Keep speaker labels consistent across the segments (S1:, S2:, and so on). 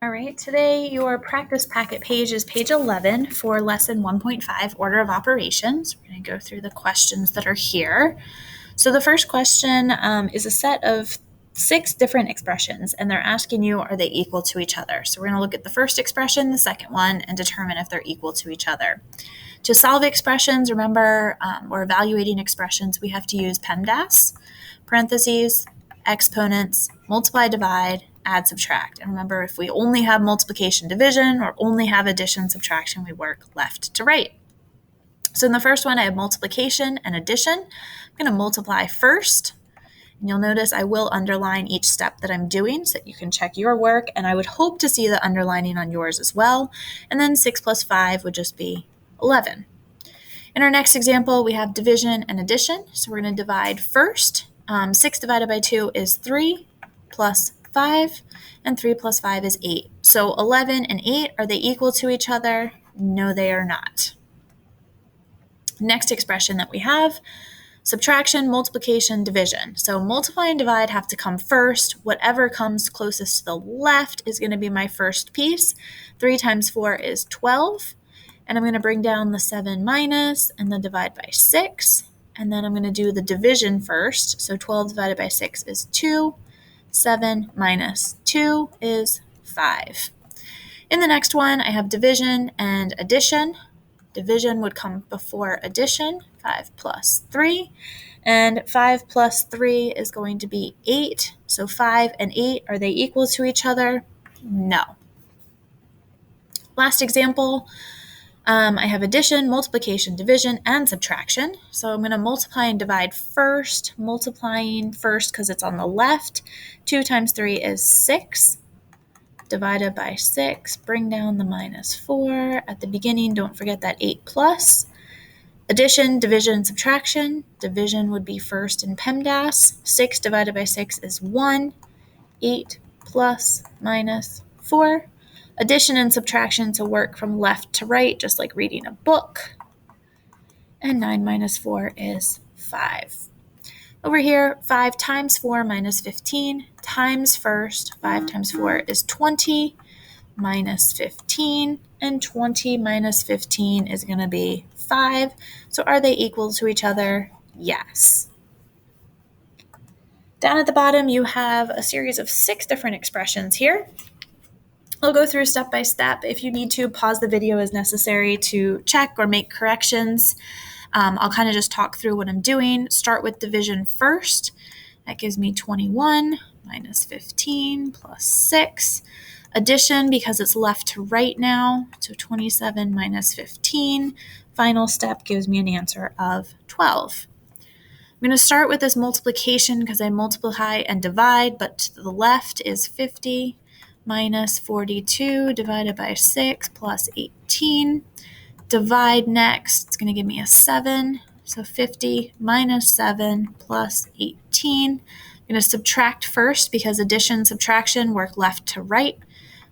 S1: All right, today your practice packet page is page 11 for lesson 1.5, order of operations. We're going to go through the questions that are here. So the first question is a set of 6 different expressions, and they're asking you, are they equal to each other? So we're going to look at the first expression, the second one, and determine if they're equal to each other. To solve expressions, remember, we're evaluating expressions, we have to use PEMDAS, parentheses, exponents, multiply, divide, add, subtract. And remember, if we only have multiplication, division, or only have addition, subtraction, we work left to right. So in the first one, I have multiplication and addition. I'm going to multiply first. And you'll notice I will underline each step that I'm doing so that you can check your work. And I would hope to see the underlining on yours as well. And then 6 plus 5 would just be 11. In our next example, we have division and addition. So we're going to divide first. 6 divided by 2 is 3 plus 5, and 3 plus 5 is 8. So 11 and 8, are they equal to each other? No, they are not. Next expression that we have, subtraction, multiplication, division. So multiply and divide have to come first. Whatever comes closest to the left is going to be my first piece. 3 times 4 is 12. And I'm going to bring down the 7 minus and then divide by 6. And then I'm going to do the division first. So 12 divided by 6 is 2. 7 minus 2 is 5. In the next one, I have division and addition. Division would come before addition, 5 plus 3. And 5 plus 3 is going to be 8. So 5 and 8, are they equal to each other? No. Last example, I have addition, multiplication, division, and subtraction. So I'm going to multiply and divide first. Multiplying first because it's on the left. 2 times 3 is 6. Divided by 6. Bring down the minus 4. At the beginning, don't forget that 8 plus. Addition, division, subtraction. Division would be first in PEMDAS. 6 divided by 6 is 1. 8 plus minus 4. Addition and subtraction to work from left to right, just like reading a book. And 9 minus 4 is 5. Over here, 5 times 4 minus 15 times first. 5 times 4 is 20 minus 15. And 20 minus 15 is going to be 5. So are they equal to each other? Yes. Down at the bottom, you have a series of 6 different expressions here. I'll go through step by step. If you need to, pause the video as necessary to check or make corrections. I'll kind of just talk through what I'm doing. Start with division first. That gives me 21 minus 15 plus 6. Addition, because it's left to right now, so 27 minus 15. Final step gives me an answer of 12. I'm going to start with this multiplication because I multiply and divide, but to the left is 50 minus 42 divided by 6 plus 18. Divide next, it's going to give me a 7. So 50 minus 7 plus 18. I'm going to subtract first because addition, subtraction work left to right.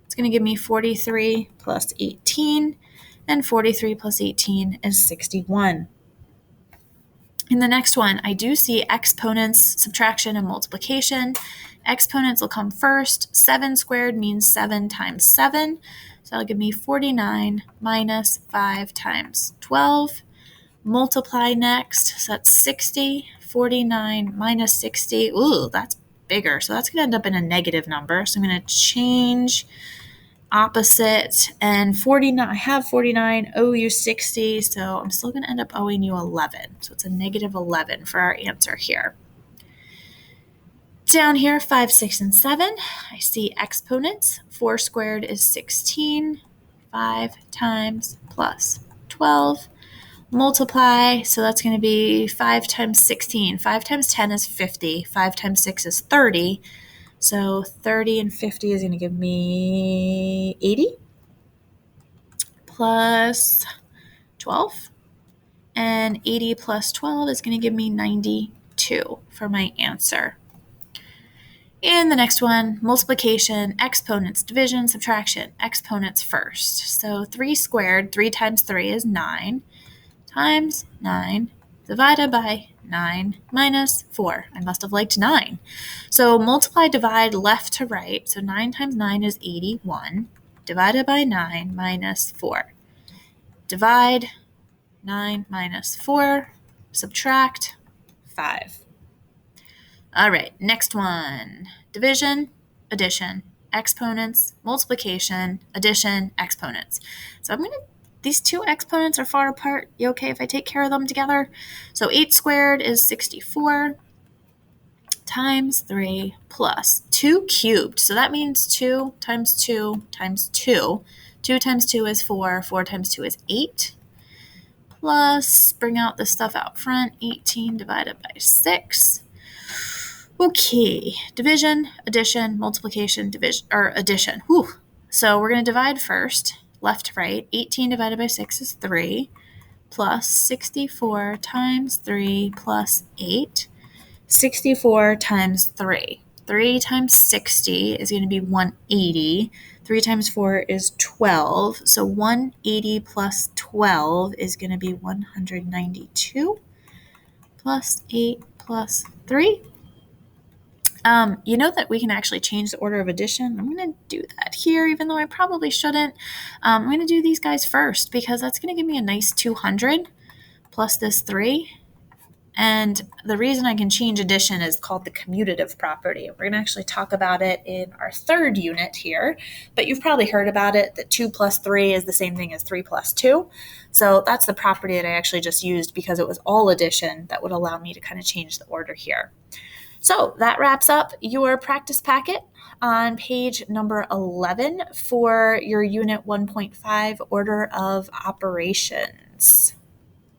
S1: It's going to give me 43 plus 18. And 43 plus 18 is 61. In the next one, I do see exponents, subtraction, and multiplication. Exponents will come first. 7 squared means 7 times 7. So that'll give me 49 minus 5 times 12. Multiply next. So that's 60. 49 minus 60. Ooh, that's bigger. So that's going to end up in a negative number. So I'm going to change opposite, and 49, I have 49, owe you 60, so I'm still going to end up owing you 11. So it's a negative 11 for our answer here. Down here, 5, 6, and 7, I see exponents. 4 squared is 16, 5 times plus 12. Multiply, so that's going to be 5 times 16. 5 times 10 is 50. 5 times 6 is 30. So 30 and 50 is going to give me 80 plus 12. And 80 plus 12 is going to give me 92 for my answer. In the next one, multiplication, exponents, division, subtraction, exponents first. So 3 squared, 3 times 3 is 9, times 9, divided by 9 minus 4. I must have liked 9. So multiply, divide left to right. So 9 times 9 is 81, divided by 9 minus 4. Divide 9 minus 4, subtract 5. All right, next one. Division, addition, exponents, multiplication, addition, exponents. So these two exponents are far apart. You okay if I take care of them together? So 8 squared is 64 times 3 plus 2 cubed. So that means 2 times 2 times 2. 2 times 2 is 4. 4 times 2 is 8. Plus, bring out the stuff out front, 18 divided by 6. Okay, division, addition, multiplication, division, or addition. Whew. So we're going to divide first, left to right. 18 divided by 6 is 3, plus 64 times 3 plus 8. 64 times 3. 3 times 60 is going to be 180. 3 times 4 is 12. So 180 plus 12 is going to be 192 plus 8 plus 3. You know that we can actually change the order of addition. I'm going to do that here, even though I probably shouldn't. I'm going to do these guys first because that's going to give me a nice 200 plus this 3. And the reason I can change addition is called the commutative property. We're going to actually talk about it in our third unit here, but you've probably heard about it, that 2 plus 3 is the same thing as 3 plus 2. So that's the property that I actually just used because it was all addition that would allow me to kind of change the order here. So that wraps up your practice packet on page number 11 for your unit 1.5 order of operations.